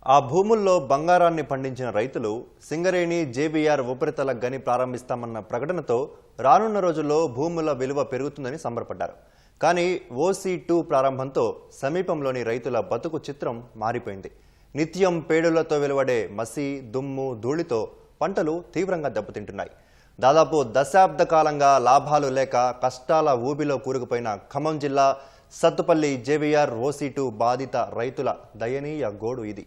ఆ భూముల్లో బంగారాన్ని పండించిన రైతులు సింగరేణి జేబీఆర్ ఉపరితల గని ప్రారంభిస్తామన్న ప్రకటనతో రానున్న రోజుల్లో భూముల విలువ పెరుగుతుందని సంబరపడ్డారు. కానీ OC2 ప్రారంభంతో సమీపంలోని రైతుల బతుకు చిత్రం మారిపోయింది. నిత్యం పేడులతో వెలువడే మసి, దుమ్ము, ధూళితో పంటలు తీవ్రంగా దెబ్బతింటున్నాయి. దాదాపు దశాబ్ద కాలంగా లాభాలు లేక కష్టాల ఊబిలో కూరుకుపోయిన ఖమ్మం జిల్లా సత్తుపల్లి జేబీఆర్ OC2 బాధిత రైతుల దయనీయ గోడు ఇది.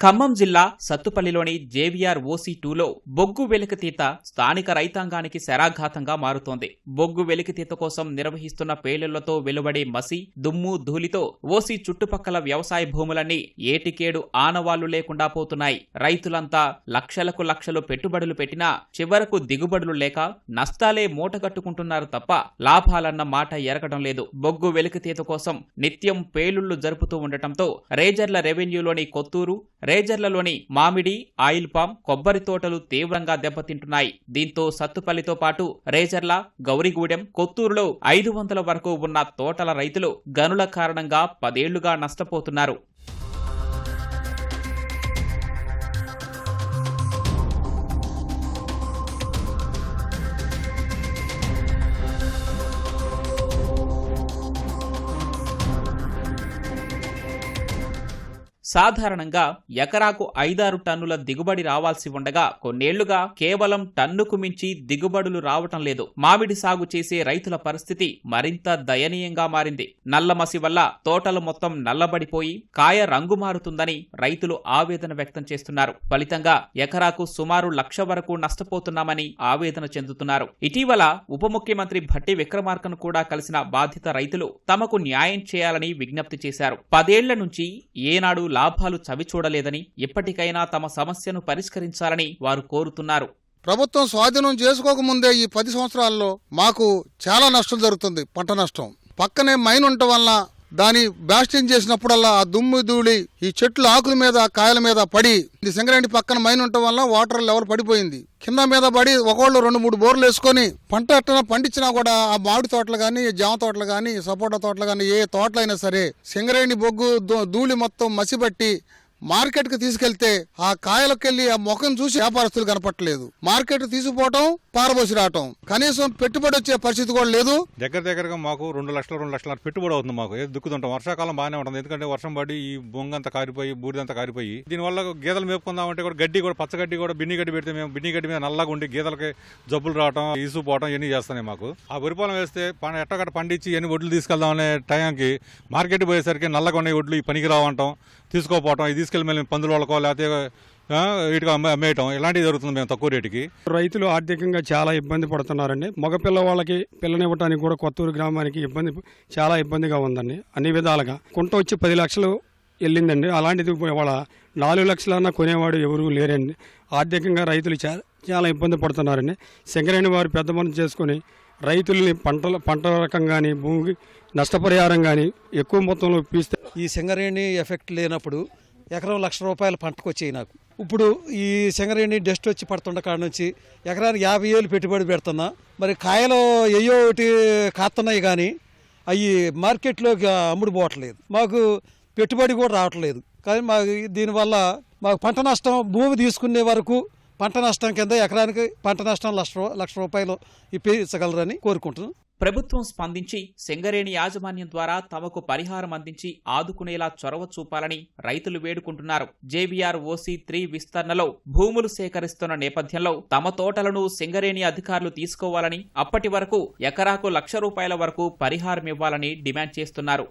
ఖమ్మం జిల్లా సత్తుపల్లిలోని జేబీఆర్ OC2లో బొగ్గు వెలికితీత స్థానిక రైతాంగానికి శరాఘాతంగా మారుతోంది. బొగ్గు వెలికితీత కోసం నిర్వహిస్తున్న పేలుళ్లతో వెలువడే మసి, దుమ్ము, ధూళితో ఓసీ చుట్టుపక్కల వ్యవసాయ భూములన్నీ ఏటికేడు ఆనవాళ్లు లేకుండా పోతున్నాయి. రైతులంతా లక్షలకు లక్షలు పెట్టుబడులు పెట్టినా చివరకు దిగుబడులు లేక నష్టాలే మూటగట్టుకుంటున్నారు తప్ప లాభాలన్న మాట ఎరగడం లేదు. బొగ్గు వెలికితీత కోసం నిత్యం పేలుళ్లు జరుపుతూ ఉండటంతో రేజర్ల రెవెన్యూలోని కొత్తూరు, రేజర్లలోని మామిడి, ఆయిల్ పామ్, కొబ్బరి తోటలు తీవ్రంగా దెబ్బతింటున్నాయి. దీంతో సత్తుపల్లితో పాటు రేజర్ల, గౌరిగూడెం, కొత్తూరులో 500 వరకు ఉన్న తోటల రైతులు గనుల కారణంగా 10 ఏళ్లుగా నష్టపోతున్నారు. సాధారణంగా ఎకరాకు 5-6 టన్నుల దిగుబడి రావాల్సి ఉండగా కొన్నేళ్లుగా కేవలం టన్నుకు మించి దిగుబడులు రావటం లేదు. మామిడి సాగు చేసే రైతుల పరిస్థితి మరింత దయనీయంగా మారింది. నల్లమసి వల్ల తోటలు మొత్తం నల్లబడిపోయి కాయ రంగు మారుతుందని రైతులు ఆవేదన వ్యక్తం చేస్తున్నారు. ఫలితంగా ఎకరాకు సుమారు 1,00,000 వరకు నష్టపోతున్నామని ఆవేదన చెందుతున్నారు. ఇటీవల ఉప ముఖ్యమంత్రి భట్టి విక్రమార్కను కూడా కలిసిన బాధిత రైతులు తమకు న్యాయం చేయాలని విజ్ఞప్తి చేశారు. 10 ఏళ్ల నుంచి ఏనాడు లాభాలు చవిచూడలేదని, ఇప్పటికైనా తమ సమస్యను పరిష్కరించాలని వారు కోరుతున్నారు. ప్రభుత్వం స్వాధీనం చేసుకోకముందే ఈ 10 సంవత్సరాల్లో మాకు చాలా నష్టం జరుగుతుంది. పంట నష్టం. పక్కనే మైన్ ఉండటం వల్ల దాని బ్లాస్టింగ్ చేసినప్పుడల్లా ఆ దుమ్ము ధూళి ఈ చెట్ల ఆకుల మీద, కాయల మీద పడి, ఇది సింగరేణి పక్కన మైన్ ఉండటం వల్ల వాటర్ లెవెల్ పడిపోయింది. కింద మీద పడి ఒకళ్ళు 2-3 బోర్లు వేసుకొని పంట ఎట్టన పండించినా కూడా ఆ మామిడి తోటలు కానీ, జామ తోటలు కానీ, సపోటా తోటలు కానీ, ఏ తోటలైనా సరే సింగరేణి బొగ్గు ధూళి మొత్తం మసిబట్టి మార్కెట్ కి తీసుకెళ్తే ఆ కాయలకెళ్లి ఆ ముఖం చూసి వ్యాపారస్తులు కనపట్టలేదు. మార్కెట్ తీసుకుపోవటం, పారబోసి రావటం, కనీసం పెట్టుబడి వచ్చే పరిస్థితి కూడా లేదు. దగ్గరగా మాకు 2 లక్షల పెట్టుబడి అవుతుంది. మాకు ఏదో దుక్కుతుంటాం. వర్షాకాలం బాగానే ఉంటుంది, ఎందుకంటే వర్షం పడి ఈ బొంగంతా కారిపోయి, బూడిదంతా కారిపోయి, దీనివల్ల గేదెలు మేపుకుందామంటే కూడా గడ్డి కూడా, పచ్చగడ్డి కూడా, బిన్ని గడ్డి పెడితే మేము బిన్ని గడ్డి మీద నల్లగా ఉండి గేదెలకి జబ్బులు రావడం, ఈసుపోవడం ఇవన్నీ చేస్తున్నాయి. మాకు ఆ వరిపాలెం వేస్తే ఎట్టగట్ట పండించి ఎన్ని ఒడ్లు తీసుకెళ్దామనే టైంకి మార్కెట్ పోయేసరికి నల్లగా ఉన్నాయి ఒడ్లు, ఈ పనికి రావటం, తీసుకోపోవటం, ఇది తీసుకెళ్ళి మేము పందుల వాళ్ళకో లేకపోతే వీటికి అమ్మేయటం, ఇలాంటివి జరుగుతుంది. మేము తక్కువ రేటుకి రైతులు ఆర్థికంగా చాలా ఇబ్బంది పడుతున్నారండి. మగపిల్ల వాళ్ళకి పిల్లనివ్వటానికి కూడా కొత్తూరు గ్రామానికి చాలా ఇబ్బందిగా ఉందండి. అన్ని విధాలుగా కుంట వచ్చి 10 లక్షలు వెళ్ళిందండి. అలాంటిది వాళ్ళ 4 లక్షలన్నా కొనేవాడు ఎవరు లేరండి. ఆర్థికంగా రైతులు చాలా ఇబ్బంది పడుతున్నారండి. సింగరేణి వారు పెద్ద మనసు చేసుకుని రైతుల్ని పంట రకం కానీ, భూమికి నష్టపరిహారం కానీ ఎక్కువ మొత్తంలో ఇప్పిస్తే. ఈ సింగరేణి ఎఫెక్ట్ లేనప్పుడు ఎకరం 1,00,000 రూపాయలు పంటకు వచ్చాయి నాకు. ఇప్పుడు ఈ సింగరేణి డస్ట్ వచ్చి పడుతున్న కాడ నుంచి ఎకరానికి 50,000 పెట్టుబడి పెడుతున్నా. మరి కాయలు ఏయో ఒకటి కాస్తున్నాయి కానీ అవి మార్కెట్లో అమ్ముడు పోవట్లేదు. మాకు పెట్టుబడి కూడా రావట్లేదు. కానీ మాకు దీనివల్ల మాకు పంట నష్టం, భూమి తీసుకునే వరకు పంట నష్టం కింద ఎకరానికి పంట నష్టం 1,00,000 రూపాయలు ఇప్పించగలరని కోరుకుంటున్నాం. ప్రభుత్వం స్పందించి సింగరేణి యాజమాన్యం ద్వారా తమకు పరిహారం అందించి ఆదుకునేలా చొరవ చూపాలని రైతులు వేడుకుంటున్నారు. జేబీఆర్ OC3 విస్తరణలో భూములు సేకరిస్తున్న నేపథ్యంలో తమ తోటలను సింగరేణి అధికారులు తీసుకోవాలని, అప్పటి వరకు ఎకరాకు 1,00,000 రూపాయల వరకు పరిహారం ఇవ్వాలని డిమాండ్ చేస్తున్నారు.